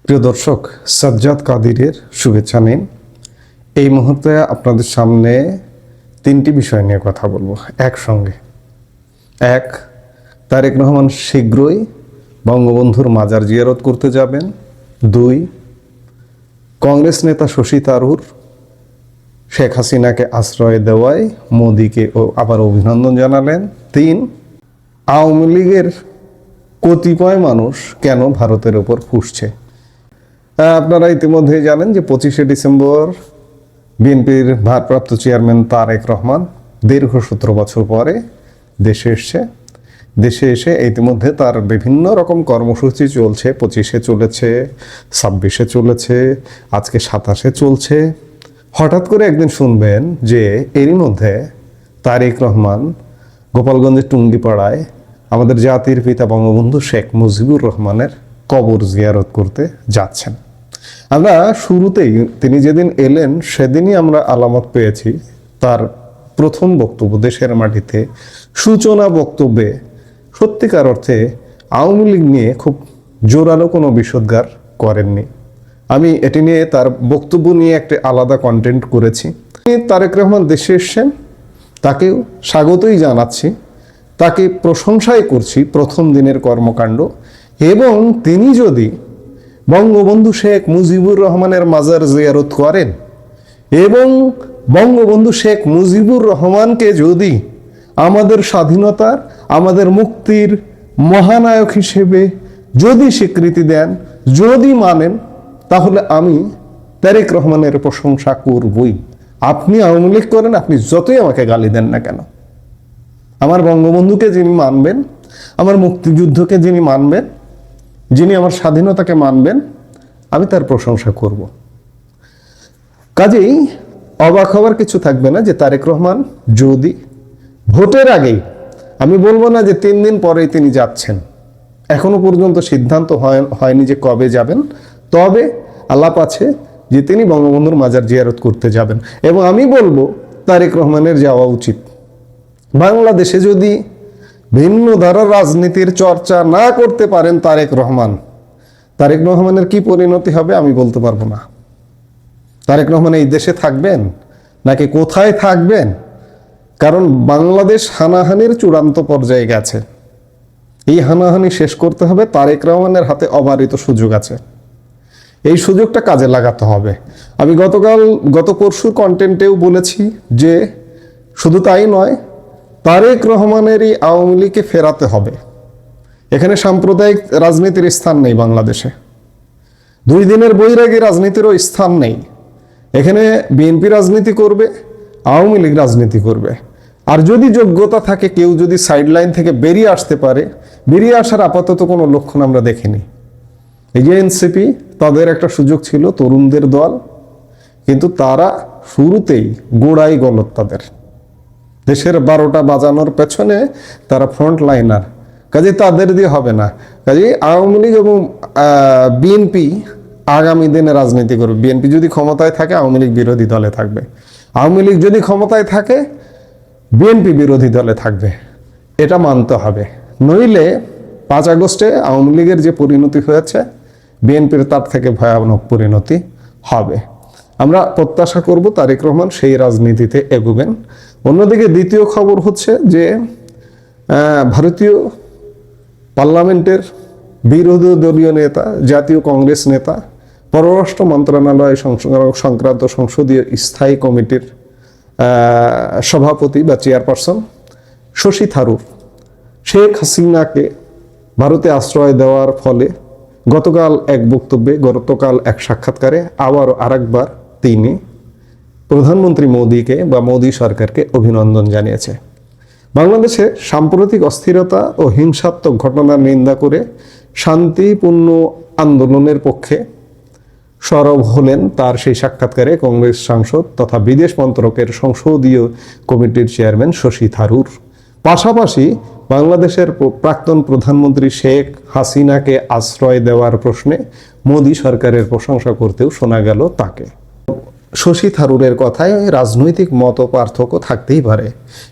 প্রিয় দর্শক, সাজ্জাদ কাদিরের শুভেচ্ছা নিন। এই মুহূর্তে আপনাদের সামনে তিনটি বিষয় নিয়ে কথা বলবো একসঙ্গে। এক, তারেক রহমান শীঘ্রই বঙ্গবন্ধুর মাজার জিয়ারত করতে যাবেন। দুই, কংগ্রেস নেতা শশী থারুর শেখ হাসিনাকে আশ্রয় দেওয়ায় মোদিকে আবার অভিনন্দন জানালেন। তিন, আওয়ামী লীগের কতিপয় মানুষ কেন ভারতের ওপর ফুঁসছে। আপনারা ইতিমধ্যে জানেন যে 25শে ডিসেম্বর বিএনপির ভারপ্রাপ্ত চেয়ারম্যান তারেক রহমান দীর্ঘ 17 বছর পরে দেশে এসে ইতিমধ্যে তার বিভিন্ন রকম কর্মসূচি চলছে। 25শে চলেছে, 26শে চলেছে, আজকে 27শে চলছে। হঠাৎ করে একদিন শুনবেন যে এরই মধ্যে তারেক রহমান গোপালগঞ্জের টুঙ্গিপাড়ায় আমাদের জাতির পিতা বঙ্গবন্ধু শেখ মুজিবুর রহমানের কবর জিয়ারত করতে যাচ্ছেন। আমরা শুরুতেই তিনি যেদিন এলেন সেদিনই আমরা আলামত পেয়েছি তার প্রথম বক্তব্য দেশের মাটিতে, সূচনা বক্তব্যে সত্যিকার অর্থে আওয়ামী লীগ নিয়ে খুব জোরালো কোনো বিষোদ্গার করেননি। আমি এটি নিয়ে তার বক্তব্য নিয়ে একটা আলাদা কন্টেন্ট করেছি। তারেক রহমান দেশে এসছেন, তাকেও স্বাগতই জানাচ্ছি, তাকে প্রশংসাই করছি প্রথম দিনের কর্মকাণ্ড। এবং তিনি যদি বঙ্গবন্ধু শেখ মুজিবুর রহমানের মাজার জিয়ারত করেন এবং বঙ্গবন্ধু শেখ মুজিবুর রহমানকে যদি আমাদের স্বাধীনতার, আমাদের মুক্তির মহানায়ক হিসেবে যদি স্বীকৃতি দেন, যদি মানেন, তাহলে আমি তারেক রহমানের প্রশংসা করবই। আপনি আওয়ামী লীগ করেন, আপনি যতই আমাকে গালি দেন না কেন, আমার বঙ্গবন্ধুকে যিনি মানবেন, আমার মুক্তিযুদ্ধকে যিনি মানবেন, যিনি আমার স্বাধীনতাকে মানবেন, আমি তার প্রশংসা করব। কাজেই অবাক হওয়ার কিছু থাকবে না যে তারেক রহমান যদি ভোটের আগেই, আমি বলবো না যে 3 দিন পরেই তিনি যাচ্ছেন, এখনো পর্যন্ত সিদ্ধান্ত হয়নি যে কবে যাবেন, তবে আলাপ আছে যে তিনি বঙ্গবন্ধুর মাজার জিয়ারত করতে যাবেন। এবং আমি বলবো তারেক রহমানের যাওয়া উচিত। বাংলাদেশে যদি ভিন্ন ধারার রাজনীতির চর্চা না করতে পারেন তারেক রহমানের কি পরিণতি হবে আমি বলতে পারবো না। তারেক রহমান এই দেশে থাকবেন নাকি কোথায় থাকবেন? কারণ বাংলাদেশ হানাহানির চূড়ান্ত পর্যায়ে গেছে। এই হানাহানি শেষ করতে হবে, তারেক রহমানের হাতে অবারিত সুযোগ আছে, এই সুযোগটা কাজে লাগাতে হবে। আমি গত পরশুর কন্টেন্টেও বলেছি যে শুধু তাই নয়, তারেক রহমানেরই আওয়ামী লীগকে ফেরাতে হবে। এখানে সাম্প্রদায়িক রাজনীতির স্থান নেই বাংলাদেশে, 2 দিনের বৈরাগী রাজনীতিরও স্থান নেই। এখানে বিএনপি রাজনীতি করবে, আওয়ামী লীগ রাজনীতি করবে। আর যদি যোগ্যতা থাকে, কেউ যদি সাইডলাইন থেকে বেরিয়ে আসতে পারে, বেরিয়ে আসার আপাতত কোনো লক্ষণ আমরা দেখিনি। এই যে এনসিপি, তাদের একটা সুযোগ ছিল, তরুণদের দল, কিন্তু তারা শুরুতেই গোড়াই গলত। তাদের দেশের 12টা বাজানোর পেছনে তারা ফ্রন্ট লাইনার, কাজে তাদের দিয়ে হবে না। কাজে আওয়ামী লীগ এবং বিএনপি আগামী দিনে রাজনীতি করবে। বিএনপি যদি ক্ষমতায় থাকে, আওয়ামী লীগ বিরোধী দলে থাকবে। আওয়ামী লীগ যদি ক্ষমতায় থাকে, বিএনপি বিরোধী দলে থাকবে। এটা মানতে হবে, নইলে 5 আগস্টে আওয়ামী লীগের যে পরিণতি হয়েছে, বিএনপির তার থেকে ভয়ানক পরিণতি হবে। আমরা প্রত্যাশা করব তারেক রহমান সেই রাজনীতিতে এগোবেন। অন্যদিকে দ্বিতীয় খবর হচ্ছে যে ভারতীয় পার্লামেন্টের বিরোধী দলীয় নেতা, জাতীয় কংগ্রেস নেতা, পররাষ্ট্র মন্ত্রণালয় সংক্রান্ত সংসদীয় স্থায়ী কমিটির সভাপতি বা চেয়ারপারসন শশী থারুর শেখ হাসিনাকে ভারতে আশ্রয় দেওয়ার ফলে গতকাল এক সাক্ষাৎকারে আরেকবার তিনি প্রধানমন্ত্রী মোদিকে বা মোদি সরকারকে অভিনন্দন জানিয়েছে। বাংলাদেশে সাম্প্রতিক অস্থিরতা ও হিংসাত্মক ঘটনার নিন্দা করে শান্তিপূর্ণ আন্দোলনের পক্ষে সরব হলেন তার সেই সাক্ষাৎকারে কংগ্রেস সাংসদ তথা বিদেশ মন্ত্রকের সংসদীয় কমিটির চেয়ারম্যান শশী থারুর। পাশাপাশি বাংলাদেশের প্রাক্তন প্রধানমন্ত্রী শেখ হাসিনাকে আশ্রয় দেওয়ার প্রশ্নে মোদি সরকারের প্রশংসা করতেও শোনা গেল তাকে। শশী থারুরের কথায় রাজনৈতিক মত পার্থক্য থাকতেই পারে,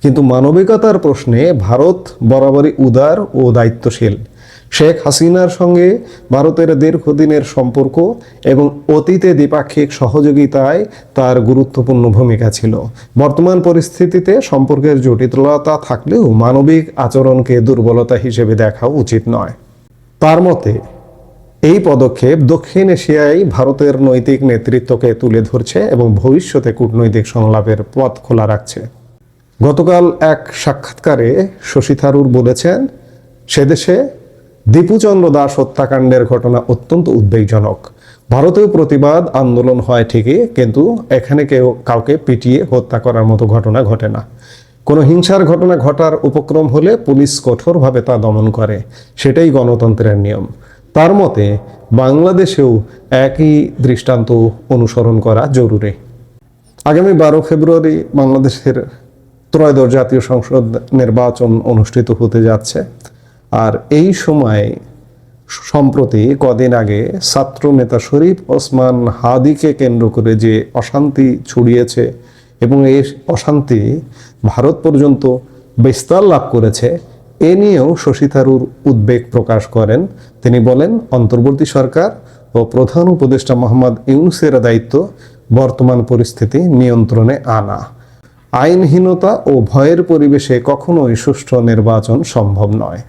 কিন্তু মানবিকতার প্রশ্নে ভারত বরাবরই উদার ও দায়িত্বশীল। শেখ হাসিনার সঙ্গে ভারতের দীর্ঘদিনের সম্পর্ক এবং অতীতে দ্বিপাক্ষিক সহযোগিতায় তার গুরুত্বপূর্ণ ভূমিকা ছিল। বর্তমান পরিস্থিতিতে সম্পর্কের জটিলতা থাকলেও মানবিক আচরণকে দুর্বলতা হিসেবে দেখা উচিত নয়। তার মতে এই পদক্ষেপ দক্ষিণ এশিয়ায় ভারতের নৈতিক নেতৃত্বকে তুলে ধরছে এবং ভবিষ্যতে কূটনৈতিক সংলাপের পথ খোলা রাখছে। গতকাল এক সাক্ষাৎকারে শশী থারুর বলেছেন, সেদেশে দীপুচন্দ্র দাস হত্যাকাণ্ডের ঘটনা অত্যন্ত উদ্বেগজনক। ভারতেও প্রতিবাদ আন্দোলন হয় ঠিকই, কিন্তু এখানে কাউকে পিটিয়ে হত্যা করার মতো ঘটনা ঘটে না। কোনো হিংসার ঘটনা ঘটার উপক্রম হলে পুলিশ কঠোরভাবে তা দমন করে, সেটাই গণতন্ত্রের নিয়ম। তার মতে বাংলাদেশেও একই দৃষ্টান্ত অনুসরণ করা জরুরি। আগামী 12 ফেব্রুয়ারি বাংলাদেশের ত্রয়োদশ জাতীয় সংসদ নির্বাচন অনুষ্ঠিত হতে যাচ্ছে। আর এই সময় সম্প্রতি কদিন আগে ছাত্র নেতা শরীফ ওসমান হাদিকে কেন্দ্র করে যে অশান্তি ছড়িয়েছে এবং এই অশান্তি ভারত পর্যন্ত বিস্তার লাভ করেছে, এ নিয়েও শশী থারুর উদ্বেগ প্রকাশ করেন। তিনি বলেন, অন্তর্বর্তী সরকার ও প্রধান উপদেষ্টা মোহাম্মদ ইউনূসের দায়িত্ব বর্তমান পরিস্থিতি নিয়ন্ত্রণে আনা। আইনহীনতা ও ভয়ের পরিবেশে কখনোই সুষ্ঠু নির্বাচন সম্ভব নয়।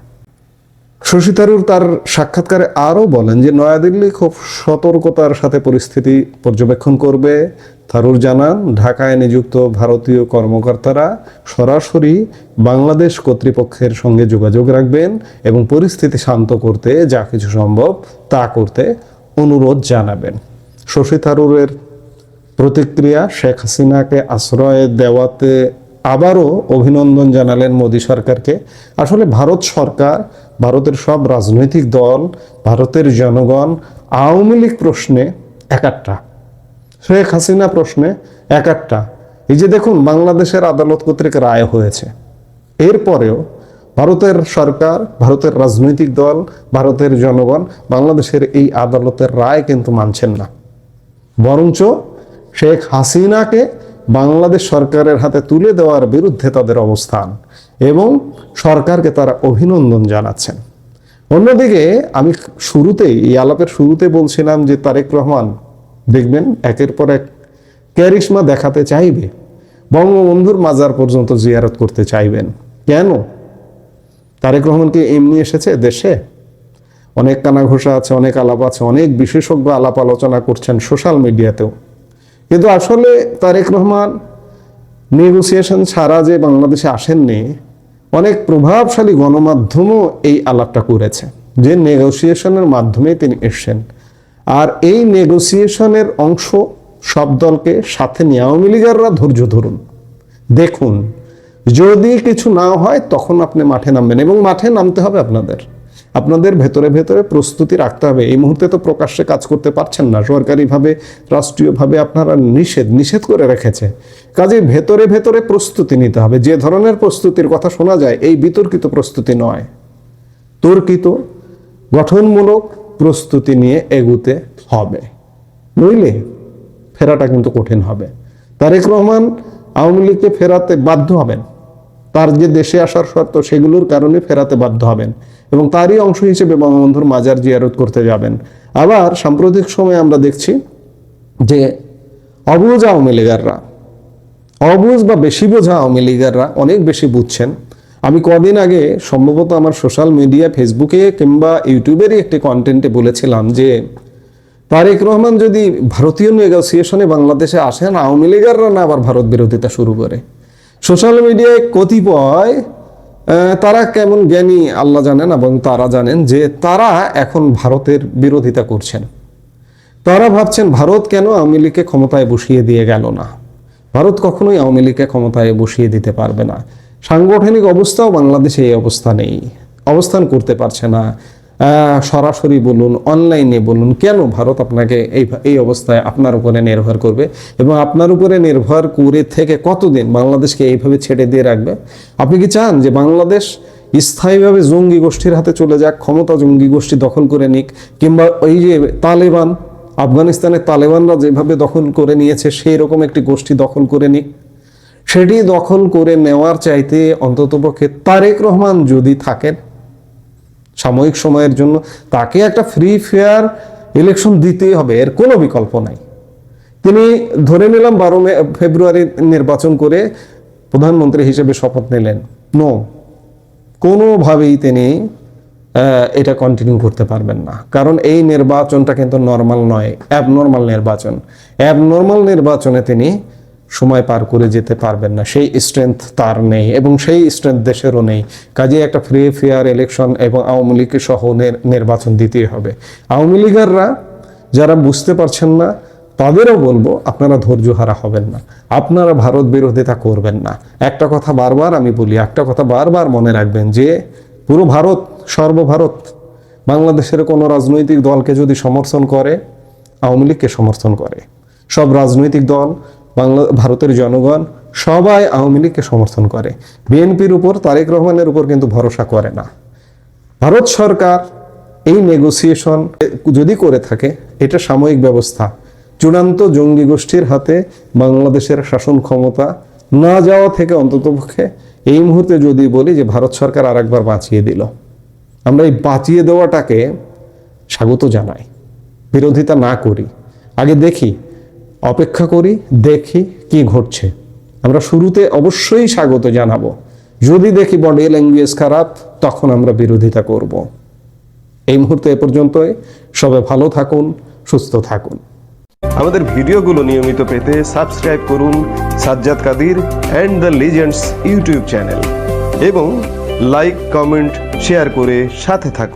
শশী থারুর তার সাক্ষাৎকারে আরও বলেন যে নয়াদিল্লি খুব সতর্কতার সাথে পরিস্থিতি পর্যবেক্ষণ করবে। থারুর জানান, ঢাকায় নিযুক্ত ভারতীয় কর্মকর্তারা সরাসরি বাংলাদেশ কর্তৃপক্ষের সঙ্গে যোগাযোগ রাখবেন এবং পরিস্থিতি শান্ত করতে যা কিছু সম্ভব তা করতে অনুরোধ জানাবেন। শশী থারুরের প্রতিক্রিয়া, শেখ হাসিনাকে আশ্রয় দেওয়াতে আবারও অভিনন্দন জানালেন মোদী সরকারকে। আসলে ভারত সরকার, ভারতের সব রাজনৈতিক দল, ভারতের জনগণ আওয়ামী লীগ প্রশ্নে একাট্টা, শেখ হাসিনা প্রশ্নে একাট্টা। এই যে দেখুন, বাংলাদেশের আদালত কর্তৃক রায় হয়েছে, এরপরেও ভারতের সরকার, ভারতের রাজনৈতিক দল, ভারতের জনগণ বাংলাদেশের এই আদালতের রায় কিন্তু মানছেন না। বরঞ্চ শেখ হাসিনাকে বাংলাদেশ সরকারের হাতে তুলে দেওয়ার বিরুদ্ধে তাদের অবস্থান এবং সরকারকে তারা অভিনন্দন জানাচ্ছেন। অন্যদিকে আমি শুরুতেই, এই আলাপের শুরুতে বলছিলাম যে তারেক রহমান দেখবেন একের পর এক ক্যারিশমা দেখাতে চাইবে, বঙ্গবন্ধুর মাজার পর্যন্ত জিয়ারত করতে চাইবেন। কেন? তারেক রহমান কি এমনি এসেছে দেশে? অনেক কানাঘোষা আছে, অনেক আলাপ আছে, অনেক বিশেষজ্ঞ আলাপ আলোচনা করছেন সোশ্যাল মিডিয়াতেও। কিন্তু আসলে তারেক রহমান নেগোসিয়েশন ছাড়া যে বাংলাদেশে আসেননি, অনেক প্রভাবশালী গণমাধ্যমও এই আলাপটা করেছে যে নেগোসিয়েশনের মাধ্যমে তিনি এসছেন। আর এই নেগোসিয়েশনের অংশ সব দলকে সাথে নিয়ে আওয়ামী লীগাররা ধৈর্য ধরুন, দেখুন যদি কিছু না হয় তখন আপনি মাঠে নামবেন এবং মাঠে নামতে হবে আপনাদের ভেতরে ভেতরে প্রস্তুতি রাখতে হবে। এই মুহূর্তে তো প্রকাশ্যে কাজ করতে পারছেন না, সরকারিভাবে রাষ্ট্রীয়ভাবে আপনারা নিষেধ করে রেখেছে। কাজে ভেতরে ভেতরে প্রস্তুতি নিতে হবে। যে ধরনের প্রস্তুতির কথা শোনা যায় এই বিতর্কিত প্রস্তুতি নয়, তর্কিত গঠনমূলক প্রস্তুতি নিয়ে এগুতে হবে, নইলে ফেরাটা কিন্তু কঠিন হবে। তারেক রহমান আওয়ামী লীগকে ফেরাতে বাধ্য হবেন, তার যে দেশে আসার শর্ত সেগুলোর কারণে ফেরাতে বাধ্য হবেন এবং তারই অংশ হিসেবে বঙ্গবন্ধুর মাজার জিয়ারত করতে যাবেন। আবার সাম্প্রতিক সময়ে আমরা দেখছি যে অবুঝ আওয়ামী লীগাররা, অবুঝ বা বেশি বোঝা আওয়ামী লীগাররা অনেক বেশি বুঝছেন। আমি কদিন আগে সম্ভবত আমার সোশ্যাল মিডিয়া, ফেসবুকে কিংবা ইউটিউবেরই একটি কন্টেন্টে বলেছিলাম যে তারেক রহমান যদি ভারতীয় নেগোসিয়েশনে বাংলাদেশে আসেন, আওয়ামী লীগাররা না আবার ভারত বিরোধিতা শুরু করে। সোশ্যাল মিডিয়ায় কতিপয় তারা কেমন জ্ঞানী আল্লাহ জানেন এবং তারা জানেন যে তারা এখন ভারতের বিরোধিতা করছেন। তারা ভাবছেন ভারত কেন আওয়ামী লীগকে ক্ষমতায় বসিয়ে দিয়ে গেল না। ভারত কখনোই আওয়ামী লীগকে ক্ষমতায় বসিয়ে দিতে পারবে না। সাংগঠনিক অবস্থাও বাংলাদেশে এই অবস্থা নেই, অবস্থান করতে পারছে না। সরাসরি বলুন, অনলাইনে বলুন, কেন ভারত আপনাকে এই অবস্থায় আপনার উপরে নির্ভর করবে এবং আপনার উপরে নির্ভর করে থেকে কতদিন বাংলাদেশকে এইভাবে ছেড়ে দিয়ে রাখবে? আপনি কি চান যে বাংলাদেশ স্থায়ীভাবে জঙ্গি গোষ্ঠীর হাতে চলে যাক, ক্ষমতা জঙ্গি গোষ্ঠী দখল করে নিক, কিংবা ওই যে তালেবান, আফগানিস্তানের তালেবানরা যেভাবে দখল করে নিয়েছে সেই রকম একটি গোষ্ঠী দখল করে নিক? সেটি দখল করে নেওয়ার চাইতে অন্ততপক্ষে তারেক রহমান যদি থাকেন, সাময়িক সময়ের জন্য তাকে একটা ফ্রি ফেয়ার ইলেকশন দিতেই হবে, এর কোনো বিকল্প নাই। তিনি ধরে নিলাম 12 ফেব্রুয়ারি নির্বাচন করে প্রধানমন্ত্রী হিসেবে শপথ নিলেন, নো, কোনোভাবেই তিনি এটা কন্টিনিউ করতে পারবেন না। কারণ এই নির্বাচনটা কিন্তু নর্মাল নয়, অ্যাবনর্মাল নির্বাচন। অ্যাবনর্মাল নির্বাচনে তিনি সময় পার করে যেতে পারবেন না, সেই স্ট্রেংথ তার নেই এবং সেই স্ট্রেংথ দেশেরও নেই। কাজে একটা ফ্রি ফেয়ার ইলেকশন এবং আওয়ামী লীগকে সহ নির্বাচন দিতেই হবে। আওয়ামী লীগাররা যারা বুঝতে পারছেন না তাদেরও বলবো, আপনারা ধৈর্য হারা হবেন না, আপনারা ভারত বিরোধিতা করবেন না। একটা কথা বারবার আমি বলি, একটা কথা বারবার মনে রাখবেন যে পুরো ভারত, সর্বভারত, বাংলাদেশের কোনো রাজনৈতিক দলকে যদি সমর্থন করে, আওয়ামী লীগকে সমর্থন করে। সব রাজনৈতিক দল, ভারতের জনগণ সবাই আওয়ামী লীগকে সমর্থন করে। বিএনপির উপর, তারেক রহমানের উপর কিন্তু ভরসা করে না। ভারত সরকার এই নেগোসিয়েশন যদি করে থাকে, এটা সাময়িক ব্যবস্থা। চূড়ান্ত জঙ্গি গোষ্ঠীর হাতে বাংলাদেশের শাসন ক্ষমতা না যাওয়া থেকে অন্ততপক্ষে এই মুহূর্তে যদি বলি যে ভারত সরকার আরেকবার বাঁচিয়ে দিল, আমরা এই বাঁচিয়ে দেওয়াটাকে স্বাগত জানাই, বিরোধিতা না করি। আগে দেখি, অপেক্ষা করি, দেখি কি ঘটছে। আমরা শুরুতে অবশ্যই স্বাগত জানাবো, যদি দেখি বডি ল্যাঙ্গুয়েজ খারাপ, তখন আমরা বিরোধিতা করব। এই মুহূর্তে এ পর্যন্তই। সবাই ভালো থাকুন, সুস্থ থাকুন। আমাদের ভিডিওগুলো নিয়মিত পেতে সাবস্ক্রাইব করুন Sajjad Kadir and the legends YouTube channel এবং লাইক, কমেন্ট, শেয়ার করে সাথে থাকুন।